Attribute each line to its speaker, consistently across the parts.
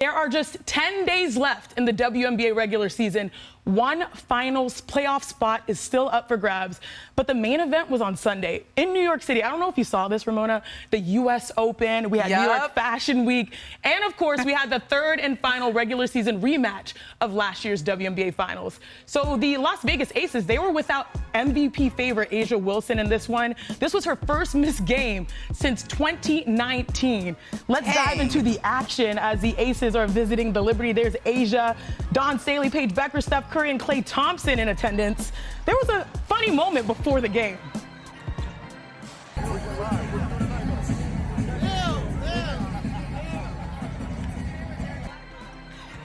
Speaker 1: There are just 10 days left in the WNBA regular season. One finals playoff spot is still up for grabs, but the main event was on Sunday in New York City. I don't know if you saw this, Ramona, the U.S. Open, we had New York Fashion Week, and of course we had the third and final regular season rematch of last year's WNBA finals. So the Las Vegas Aces, they were without MVP favorite Angel Wilson in this one. This was her first missed game since 2019. Let's dive into the action as the Aces are visiting the Liberty. There's Asia, Dawn Staley, Paige Becker, Steph Curry, and Klay Thompson in attendance. There was a funny moment before the game.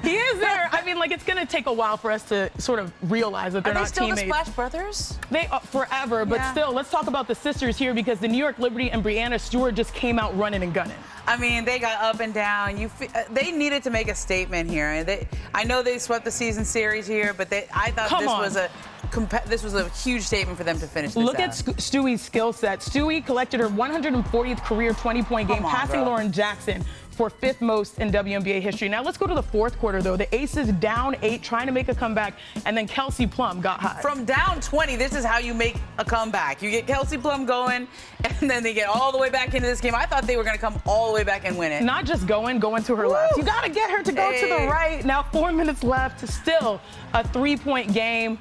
Speaker 1: He is there. I mean, like, it's going to take a while for us to sort of realize that they're not teammates.
Speaker 2: Are they still the Splash Brothers?
Speaker 1: They are forever, but still, let's talk about the sisters here because the New York Liberty and Breanna Stewart just came out running and gunning.
Speaker 2: I mean, they got up and down. They needed to make a statement here. I know they swept the season series here, but I thought this was a huge statement for them to finish this
Speaker 1: Look at Stewie's skill set. Stewie collected her 140th career 20-point game, passing Lauren Jackson for 5th most in WNBA history. Now let's go to the fourth quarter, though. The Aces down 8, trying to make a comeback, and then Kelsey Plum got hot.
Speaker 2: From down 20, this is how you make a comeback. You get Kelsey Plum going, and then they get all the way back into this game. I thought they were going to come all the way back and win it.
Speaker 1: Not just going to her left. You got to get her to go to the right. Now 4 minutes left, still a 3-point game.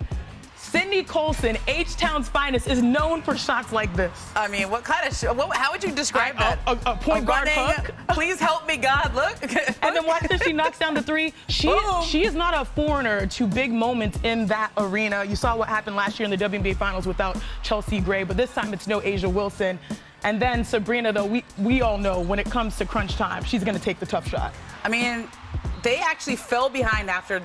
Speaker 1: Sydney Colson, H-Town's finest, is known for shots like this.
Speaker 2: I mean, what kind of how would you describe that?
Speaker 1: A point guard hook.
Speaker 2: Please help me, God, look.
Speaker 1: And then watch this, she knocks down the 3. She is not a foreigner to big moments in that arena. You saw what happened last year in the WNBA Finals without Chelsea Gray, but this time it's no Asia Wilson. And then Sabrina, though, we all know when it comes to crunch time, she's going to take the tough shot.
Speaker 2: I mean, they actually fell behind after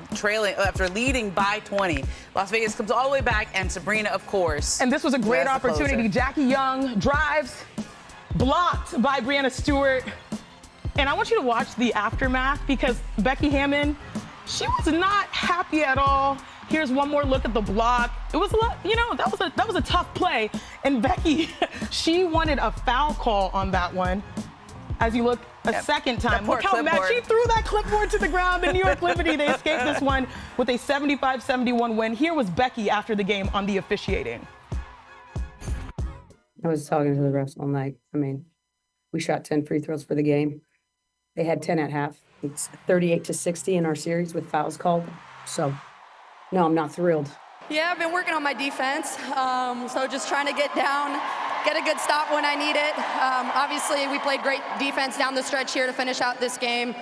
Speaker 2: leading by 20. Las Vegas comes all the way back, and Sabrina, of course.
Speaker 1: And this was a great opportunity. Jackie Young drives, blocked by Breanna Stewart. And I want you to watch the aftermath because Becky Hammon, she was not happy at all. Here's one more look at the block. It was, that was a tough play. And Becky, she wanted a foul call on that one. As you look a second time, look how mad she threw that clipboard to the ground. The New York Liberty, they escaped this one with a 75-71 win. Here was Becky after the game on the officiating.
Speaker 3: I was talking to the refs all night. I mean, we shot 10 free throws for the game. They had 10 at half. It's 38-60 in our series with fouls called. So, no, I'm not thrilled.
Speaker 4: Yeah, I've been working on my defense. So just trying to get down, get a good stop when I need it. Obviously, we played great defense down the stretch here to finish out this game.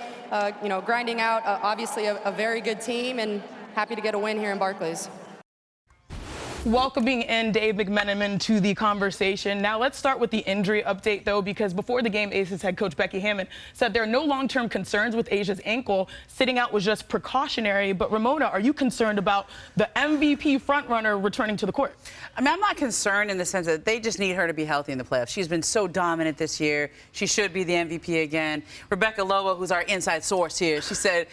Speaker 4: Grinding out, obviously, a very good team, and happy to get a win here in Barclays.
Speaker 1: Welcoming in Dave McMenamin to the conversation. Now let's start with the injury update, though, because before the game, Aces head coach Becky Hammon said there are no long-term concerns with Asia's ankle. Sitting out was just precautionary. But Ramona, are you concerned about the MVP frontrunner returning to the court?
Speaker 2: I mean, I'm not concerned in the sense that they just need her to be healthy in the playoffs. She's been so dominant this year. She should be the MVP again. Rebecca Lobo, who's our inside source here, she said,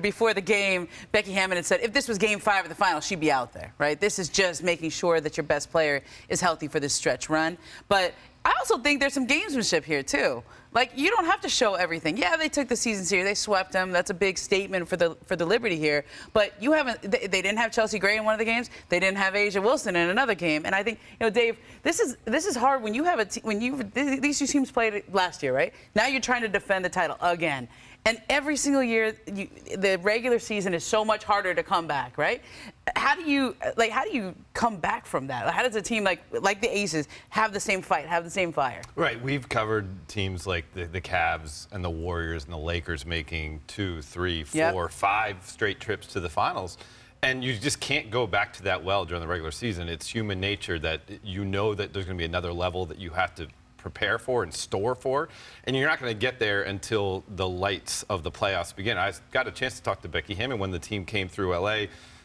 Speaker 2: before the game, Becky Hammon had said, if this was game 5 of the final, she'd be out there, right? This is just making sure that your best player is healthy for this stretch run. But I also think there's some gamesmanship here, too. Like, you don't have to show everything. Yeah, they took the season series. They swept them. That's a big statement for the Liberty here. But you haven't. They didn't have Chelsea Gray in one of the games. They didn't have Asia Wilson in another game. And I think, Dave, this is hard when you have these two teams played last year, right? Now you're trying to defend the title again. And every single year, the regular season is so much harder to come back, right? How do you come back from that? How does a team like the Aces have the same fight, have the same fire?
Speaker 5: Right. We've covered teams like the Cavs and the Warriors and the Lakers making 2, 3, 4, 5 straight trips to the finals. And you just can't go back to that well during the regular season. It's human nature that that there's going to be another level that you have to prepare for and store for, and you're not going to get there until the lights of the playoffs begin. I got a chance to talk to Becky Hammon when the team came through LA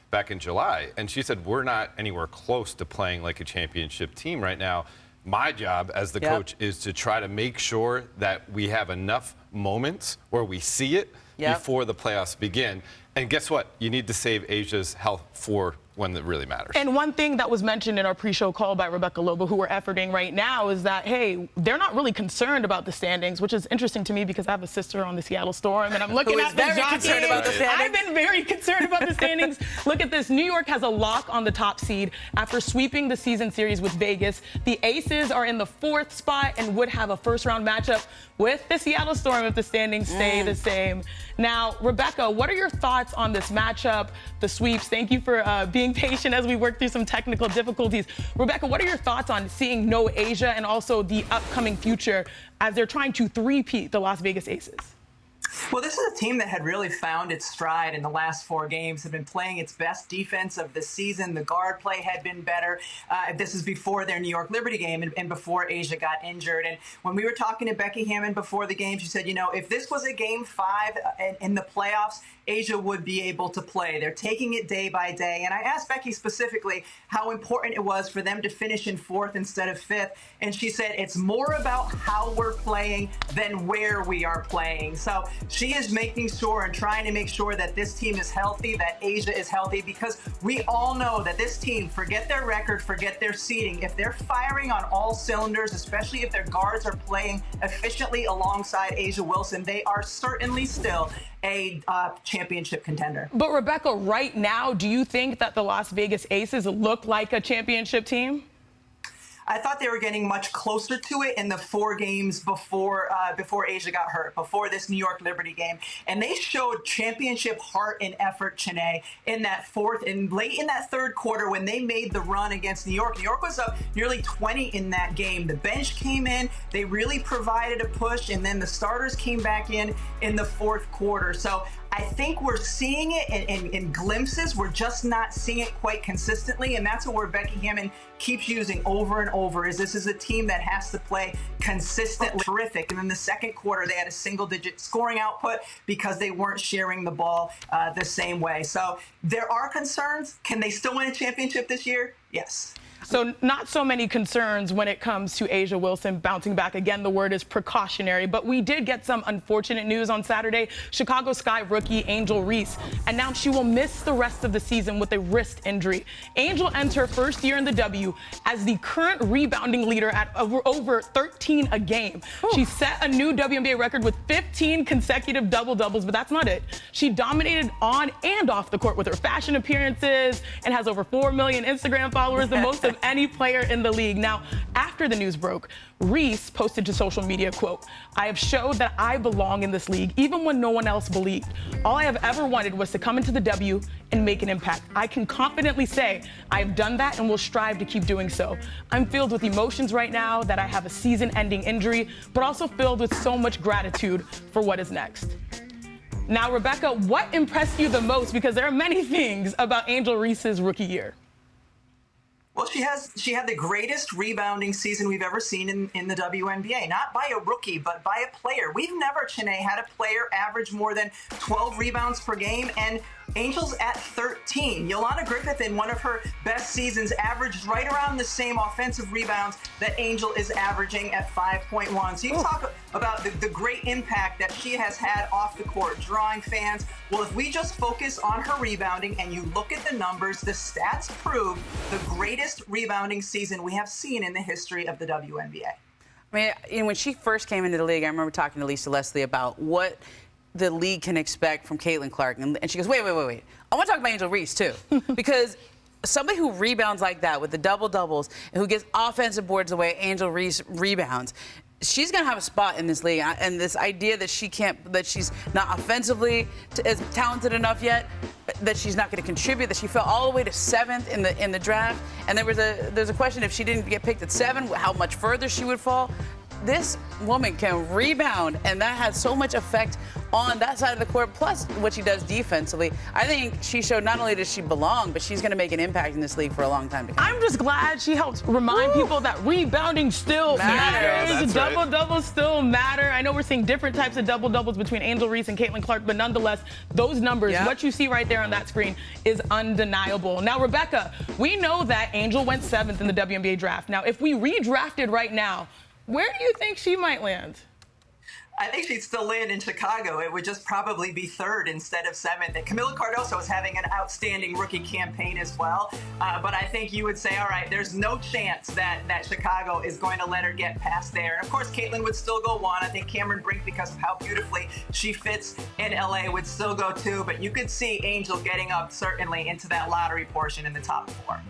Speaker 5: back in July, and she said, we're not anywhere close to playing like a championship team right now. My job as the coach is to try to make sure that we have enough moments where we see it before the playoffs begin. And guess what? You need to save Asia's health for when it really matters.
Speaker 1: And one thing that was mentioned in our pre-show call by Rebecca Lobo, who we're efforting right now, is that, hey, they're not really concerned about the standings, which is interesting to me because I have a sister on the Seattle Storm, and I'm looking at the
Speaker 2: very concerned about the standings.
Speaker 1: I've been very concerned about the standings. Look at this. New York has a lock on the top seed after sweeping the season series with Vegas. The Aces are in the 4th spot and would have a first-round matchup with the Seattle Storm if the standings stay the same. Now, Rebecca, what are your thoughts on this matchup, the sweeps? Thank you for being patient as we work through some technical difficulties. Rebecca, what are your thoughts on seeing no Asia and also the upcoming future as they're trying to three-peat the Las Vegas Aces?
Speaker 6: Well, this is a team that had really found its stride in the last 4 games, have been playing its best defense of the season. The guard play had been better. This is before their New York Liberty game and before Asia got injured. And when we were talking to Becky Hammon before the game, she said, you know, if this was a game 5 in the playoffs, Asia would be able to play. They're taking it day by day. And I asked Becky specifically how important it was for them to finish in 4th instead of 5th. And she said, it's more about how we're playing than where we are playing. So she is making sure and trying to make sure that this team is healthy, that Asia is healthy, because we all know that this team, forget their record, forget their seeding, if they're firing on all cylinders, especially if their guards are playing efficiently alongside Asia Wilson, they are certainly still a championship contender.
Speaker 1: But Rebecca, right now, do you think that the Las Vegas Aces look like a championship team?
Speaker 6: I thought they were getting much closer to it in the 4 games before Asia got hurt, before this New York Liberty game. And they showed championship heart and effort, Chiney, in that 4th and late in that 3rd quarter when they made the run against New York. New York was up nearly 20 in that game. The bench came in, they really provided a push, and then the starters came back in the 4th quarter. So I think we're seeing it in glimpses. We're just not seeing it quite consistently, and that's what Becky Hammon keeps using over and over, is this is a team that has to play consistently. Terrific. And in the 2nd quarter, they had a single-digit scoring output because they weren't sharing the ball the same way. So there are concerns. Can they still win a championship this year? Yes.
Speaker 1: So not so many concerns when it comes to Asia Wilson bouncing back. Again, the word is precautionary, but we did get some unfortunate news on Saturday. Chicago Sky rookie Angel Reese announced she will miss the rest of the season with a wrist injury. Angel ends her first year in the W as the current rebounding leader at over 13 a game. She set a new WNBA record with 15 consecutive double-doubles, but that's not it. She dominated on and off the court with her fashion appearances and has over 4 million Instagram followers, the most of any player in the league. Now, after the news broke, Reese posted to social media, quote, "I have showed that I belong in this league, even when no one else believed. All I have ever wanted was to come into the W and make an impact. I can confidently say I have done that and will strive to keep doing so. I'm filled with emotions right now that I have a season-ending injury, but also filled with so much gratitude for what is next." Now, Rebecca, what impressed you the most? Because there are many things about Angel Reese's rookie year.
Speaker 6: Well, she had the greatest rebounding season we've ever seen in the WNBA, not by a rookie, but by a player. We've never, Chiney, had a player average more than 12 rebounds per game, and Angel's at 13. Yolanda Griffith, in one of her best seasons, averaged right around the same offensive rebounds that Angel is averaging at 5.1. So you talk about the great impact that she has had off the court, drawing fans. Well, if we just focus on her rebounding and you look at the numbers, the stats prove the greatest rebounding season we have seen in the history of the WNBA.
Speaker 2: I mean, when she first came into the league, I remember talking to Lisa Leslie about what the league can expect from Caitlin Clark. And she goes, wait. I want to talk about Angel Reese, too. Because somebody who rebounds like that with the double-doubles and who gets offensive boards the way Angel Reese rebounds, she's going to have a spot in this league. And this idea that that she's not offensively as talented enough yet, that she's not going to contribute, that she fell all the way to 7th in the draft. And there's a question, if she didn't get picked at 7, how much further she would fall. This woman can rebound, and that has so much effect on that side of the court, plus what she does defensively. I think she showed not only does she belong, but she's going to make an impact in this league for a long time to come.
Speaker 1: I'm just glad she helps remind people that rebounding still matters. Double-doubles still matter. I know we're seeing different types of double-doubles between Angel Reese and Caitlin Clark, but nonetheless, those numbers, what you see right there on that screen, is undeniable. Now, Rebecca, we know that Angel went 7th in the WNBA draft. Now, if we redrafted right now, where do you think she might land?
Speaker 6: I think she'd still land in Chicago. It would just probably be third instead of seventh. And Camila Cardoso is having an outstanding rookie campaign as well. But I think you would say, all right, there's no chance that Chicago is going to let her get past there. And of course, Caitlin would still go one. I think Cameron Brink, because of how beautifully she fits in LA, would still go two. But you could see Angel getting up certainly into that lottery portion in the top four.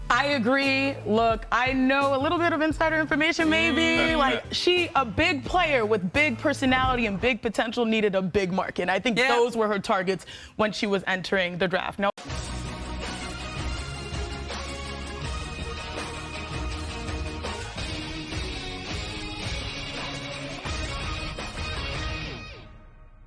Speaker 1: I agree. Look, I know a little bit of insider information, maybe. Like, a big player with big personality and big potential needed a big market. I think those were her targets when she was entering the draft. Now,